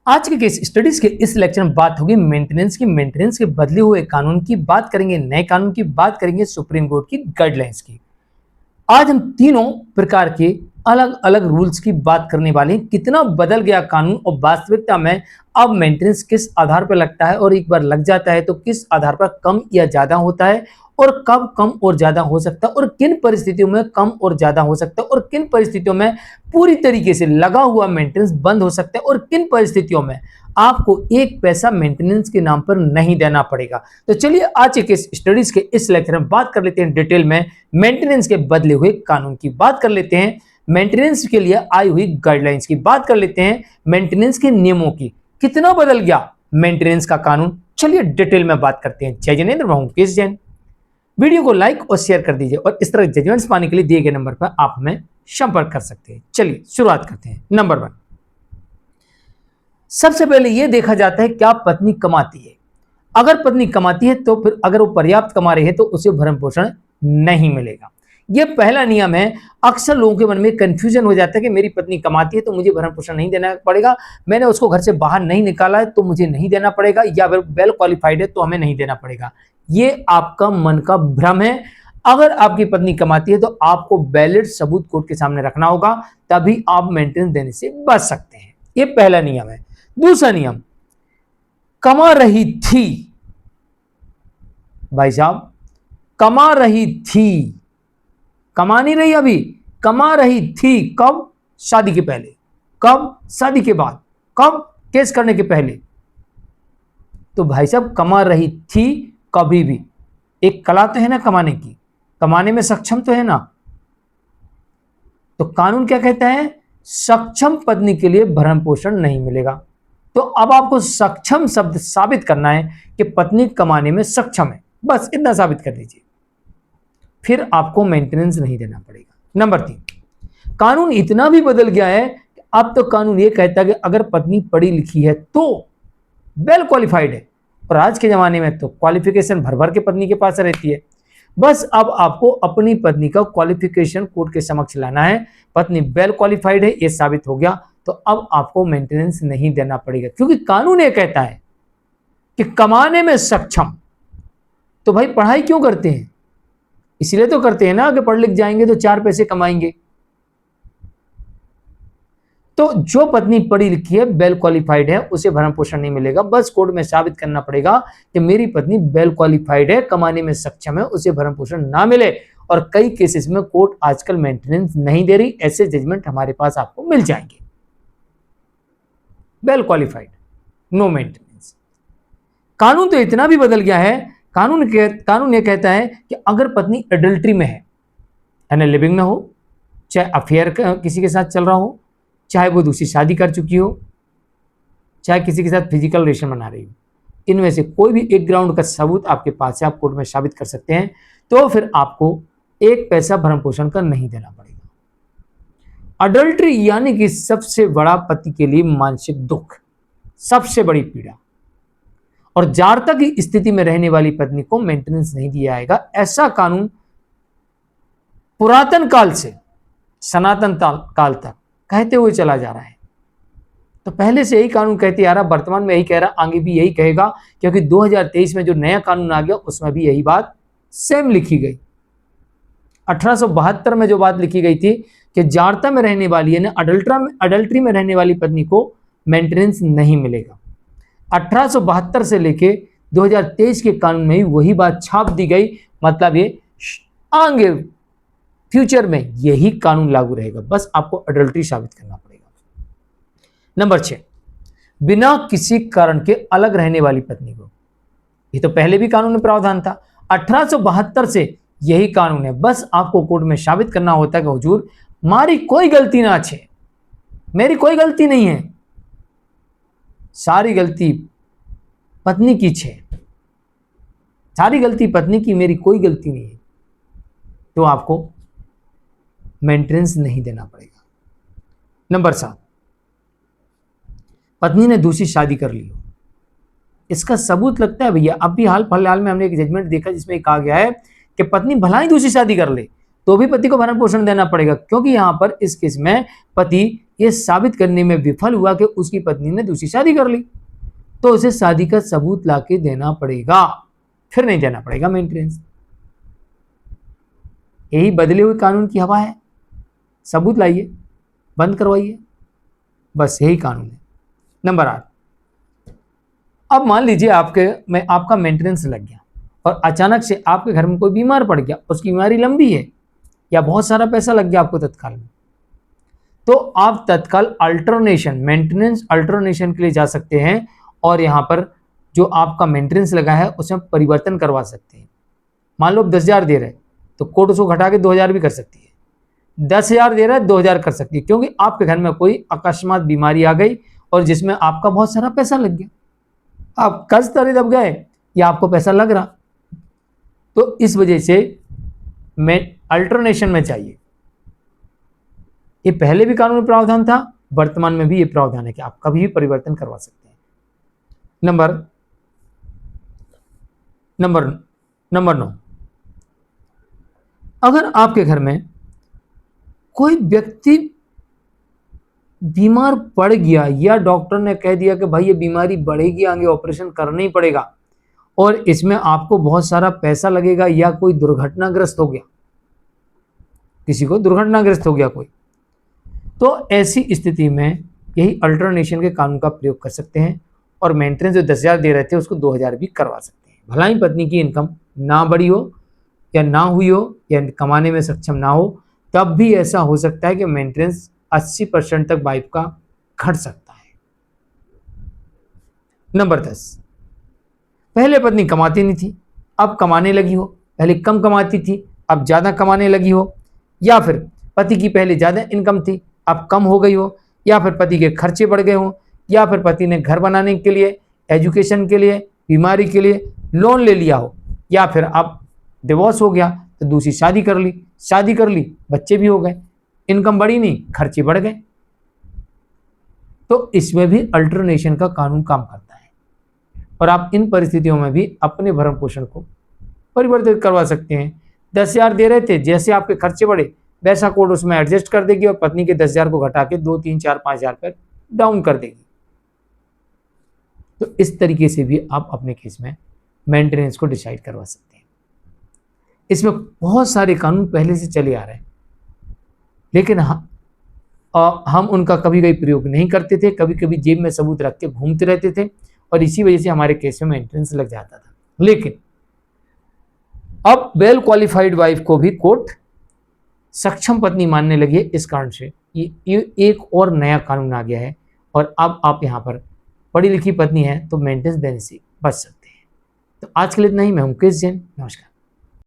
आज के case studies के इस लेक्चर में बात होगी मेंटेनेंस की। मेंटेनेंस के बदले हुए कानून की बात करेंगे, नए कानून की बात करेंगे, सुप्रीम कोर्ट की गाइडलाइंस की। आज हम तीनों प्रकार के अलग अलग रूल्स की बात करने वाले हैं। कितना बदल गया कानून और वास्तविकता में अब मेंटेनेंस किस आधार पर लगता है और एक बार लग जाता है तो किस आधार पर कम या ज्यादा होता है और कब कम और ज्यादा हो सकता है और किन परिस्थितियों में कम और ज्यादा हो सकता है और किन परिस्थितियों में पूरी तरीके से लगा हुआ मेंटेनेंस बंद हो सकता है और किन परिस्थितियों में आपको एक पैसा मेंटेनेंस के नाम पर नहीं देना पड़ेगा। तो चलिए आज के स्टडीज के इस लेक्चर में बात कर लेते हैं डिटेल में मेंटेनेंस के बदले हुए कानून की बात कर लेते हैं, मेंटेनेंस के लिए आई हुई गाइडलाइंस की बात कर लेते हैं, मेंटेनेंस के नियमों की कितना बदल गया मेंटेनेंस का कानून। चलिए डिटेल में बात करते हैं। जय जिनेंद्र, मैं हूं मुकेश जैन। वीडियो को लाइक और शेयर कर दीजिए और इस तरह जजमेंट्स पाने के लिए दिए गए नंबर पर आप हमें संपर्क कर सकते हैं। चलिए शुरुआत करते हैं। नंबर 1, सबसे पहले यह देखा जाता है क्या पत्नी कमाती है। अगर पत्नी कमाती है तो फिर अगर वो पर्याप्त कमा रही है तो उसे भरण पोषण नहीं मिलेगा। यह पहला नियम है। अक्सर लोगों के मन में कंफ्यूजन हो जाता है कि मेरी पत्नी कमाती है तो मुझे भरण पोषण नहीं देना पड़ेगा, मैंने उसको घर से बाहर नहीं निकाला है तो मुझे नहीं देना पड़ेगा, या वेल क्वालिफाइड है तो हमें नहीं देना पड़ेगा। ये आपका मन का भ्रम है। अगर आपकी पत्नी कमाती है तो आपको वैलिड सबूत कोर्ट के सामने रखना होगा, तभी आप मेंटेनेंस देने से बच सकते हैं। ये पहला नियम है। दूसरा नियम, कमा रही थी। भाई साहब, कमा रही थी, कमा नहीं रही, अभी कमा रही थी। कब? शादी के पहले। कब? शादी के बाद। कब? केस करने के पहले। तो भाई साहब कमा रही थी कभी भी, एक कला तो है ना कमाने की, कमाने में सक्षम तो है ना। तो कानून क्या कहता है? सक्षम पत्नी के लिए भरण पोषण नहीं मिलेगा। तो अब आपको सक्षम शब्द साबित करना है कि पत्नी कमाने में सक्षम है, बस इतना साबित कर दीजिए, फिर आपको मेंटेनेंस नहीं देना पड़ेगा। नंबर 3, कानून इतना भी बदल गया है कि अब तो कानून यह कहता है कि अगर पत्नी पढ़ी लिखी है तो वेल क्वालिफाइड है, और आज के जमाने में तो क्वालिफिकेशन भर भर के पत्नी के पास रहती है। बस अब आपको अपनी पत्नी का क्वालिफिकेशन कोर्ट के समक्ष लाना है। पत्नी वेल क्वालिफाइड है, यह साबित हो गया, तो अब आपको मेंटेनेंस नहीं देना पड़ेगा, क्योंकि कानून यह कहता है कि कमाने में सक्षम। तो भाई पढ़ाई क्यों करते हैं? इसलिए तो करते हैं ना कि पढ़ लिख जाएंगे तो 4 पैसे कमाएंगे। तो जो पत्नी पढ़ी लिखी है, वेल क्वालिफाइड है, उसे भरण पोषण नहीं मिलेगा। बस कोर्ट में साबित करना पड़ेगा कि मेरी पत्नी वेल क्वालिफाइड है, कमाने में सक्षम है, उसे भरण पोषण ना मिले। और कई केसेस में कोर्ट आजकल मेंटेनेंस नहीं दे रही, ऐसे जजमेंट हमारे पास आपको मिल जाएंगे। Well qualified, no maintenance. कानून तो इतना भी बदल गया है, कानून यह कहता है कि अगर पत्नी एडल्ट्री में है, यानी लिविंग में हो, चाहे अफेयर किसी के साथ चल रहा हो, चाहे वो दूसरी शादी कर चुकी हो, चाहे किसी के साथ फिजिकल रिलेशन बना रही हो, इनमें से कोई भी एक ग्राउंड का सबूत आपके पास है, आप कोर्ट में साबित कर सकते हैं, तो फिर आपको एक पैसा भरण पोषण का नहीं देना पड़ेगा। अडल्ट्री यानी कि सबसे बड़ा पति के लिए मानसिक दुख, सबसे बड़ी पीड़ा, और जारता की स्थिति में रहने वाली पत्नी को मेंटेनेंस नहीं दिया जाएगा। ऐसा कानून पुरातन काल से सनातन काल तक कहते हुए चला जा रहा है। तो पहले से यही कानून कहते आ रहा, वर्तमान में यही कह रहा, आगे भी यही कहेगा, क्योंकि 2023 में जो नया कानून आ गया उसमें भी यही बात सेम लिखी गई। 1872 में जो बात लिखी गई थी कि जारता में रहने वाली यानी अडल्ट्री में रहने वाली पत्नी को मेंटेनेंस नहीं मिलेगा, 1872 से लेके 2023 के कानून में ही वही बात छाप दी गई। मतलब ये आगे फ्यूचर में यही कानून लागू रहेगा, बस आपको अडल्ट्री साबित करना पड़ेगा। नंबर 6, बिना किसी कारण के अलग रहने वाली पत्नी को, ये तो पहले भी कानून में प्रावधान था, 1872 से यही कानून है। बस आपको कोर्ट में साबित करना होता है कि हुजूर मारी कोई गलती ना छे, मेरी कोई गलती नहीं है, सारी गलती पत्नी की छे, सारी गलती पत्नी की, मेरी कोई गलती नहीं है, तो आपको मेंटेनेंस नहीं देना पड़ेगा। नंबर 7, पत्नी ने दूसरी शादी कर ली हो, इसका सबूत लगता है भैया। अब भी हाल फिलहाल में हमने एक जजमेंट देखा जिसमें कहा गया है कि पत्नी भला ही दूसरी शादी कर ले तो भी पति को भरण पोषण देना पड़ेगा, क्योंकि यहां पर इस केस में पति ये साबित करने में विफल हुआ कि उसकी पत्नी ने दूसरी शादी कर ली, तो उसे शादी का सबूत लाके देना पड़ेगा, फिर नहीं देना पड़ेगा मेंटेनेंस। यही बदले हुए कानून की हवा है, सबूत लाइए, बंद करवाइए, बस यही कानून है। नंबर 8, अब मान लीजिए आपका मेंटेनेंस लग गया और अचानक से आपके घर में कोई बीमार पड़ गया, उसकी बीमारी लंबी है या बहुत सारा पैसा लग गया आपको तत्काल में, तो आप तत्काल अल्टरनेशन, मेंटेनेंस अल्टरनेशन के लिए जा सकते हैं और यहां पर जो आपका मेंटेनेंस लगा है उसमें परिवर्तन करवा सकते हैं। मान लो आप 10,000 दे रहे हैं तो कोर्ट उसको घटा के 2,000 भी कर सकती है। 10,000 दे रहा है 2,000 कर सकती है, क्योंकि आपके घर में कोई अकस्मात बीमारी आ गई और जिसमें आपका बहुत सारा पैसा लग गया, आप कर्ज तले दब गए या आपको पैसा लग रहा, तो इस वजह से मैं अल्टरनेशन में चाहिए। ये पहले भी कानूनी प्रावधान था, वर्तमान में भी ये प्रावधान है कि आप कभी भी परिवर्तन करवा सकते हैं। नंबर 9, अगर आपके घर में कोई व्यक्ति बीमार पड़ गया या डॉक्टर ने कह दिया कि भाई ये बीमारी बढ़ेगी, आगे ऑपरेशन करना ही पड़ेगा और इसमें आपको बहुत सारा पैसा लगेगा, या कोई दुर्घटनाग्रस्त हो गया, किसी को दुर्घटनाग्रस्त हो गया कोई, तो ऐसी स्थिति में यही अल्टरनेशन के कानून का प्रयोग कर सकते हैं और मेंटेनेंस जो 10,000 दे रहे थे उसको 2,000 भी करवा सकते हैं। भला ही पत्नी की इनकम ना बढ़ी हो या ना हुई हो या कमाने में सक्षम ना हो, तब भी ऐसा हो सकता है कि मेंटेनेंस 80% तक वाइफ का घट सकता है। नंबर 10, पहले पत्नी कमाती नहीं थी, अब कमाने लगी हो, पहले कम कमाती थी अब ज्यादा कमाने लगी हो, या फिर पति की पहले ज्यादा इनकम थी अब कम हो गई हो, या फिर पति के खर्चे बढ़ गए हो, या फिर पति ने घर बनाने के लिए, एजुकेशन के लिए, बीमारी के लिए लोन ले लिया हो, या फिर अब डिवोर्स हो गया तो दूसरी शादी कर ली, बच्चे भी हो गए, इनकम बढ़ी नहीं, खर्चे बढ़ गए, तो इसमें भी अल्टरनेशन का कानून काम करता है और आप इन परिस्थितियों में भी अपने भरण पोषण को परिवर्तित करवा सकते हैं। 10,000 दे रहे थे, जैसे आपके खर्चे बढ़े वैसा कोर्ट उसमें एडजस्ट कर देगी और पत्नी के 10,000 को घटा के 2, 3, 4, 5,000 पर डाउन कर देगी। तो इस तरीके से भी आप अपने केस में मेंटेनेंस को डिसाइड करवा सकते हैं। इसमें बहुत सारे कानून पहले से चले आ रहे हैं, लेकिन हम उनका कभी कभी प्रयोग नहीं करते थे, कभी कभी जेब में सबूत रख के घूमते रहते थे और इसी वजह से हमारे केस में मेंटेनेंस लग जाता था। लेकिन अब वेल क्वालिफाइड वाइफ को भी कोर्ट सक्षम पत्नी मानने लगी है। इस कारण से ये एक और नया कानून आ गया है और अब आप यहाँ पर पढ़ी लिखी पत्नी है तो मेंटेनेंस देने से बच सकते हैं। तो आज के लिए इतना ही। मैं हूं मुकेश जैन, नमस्कार।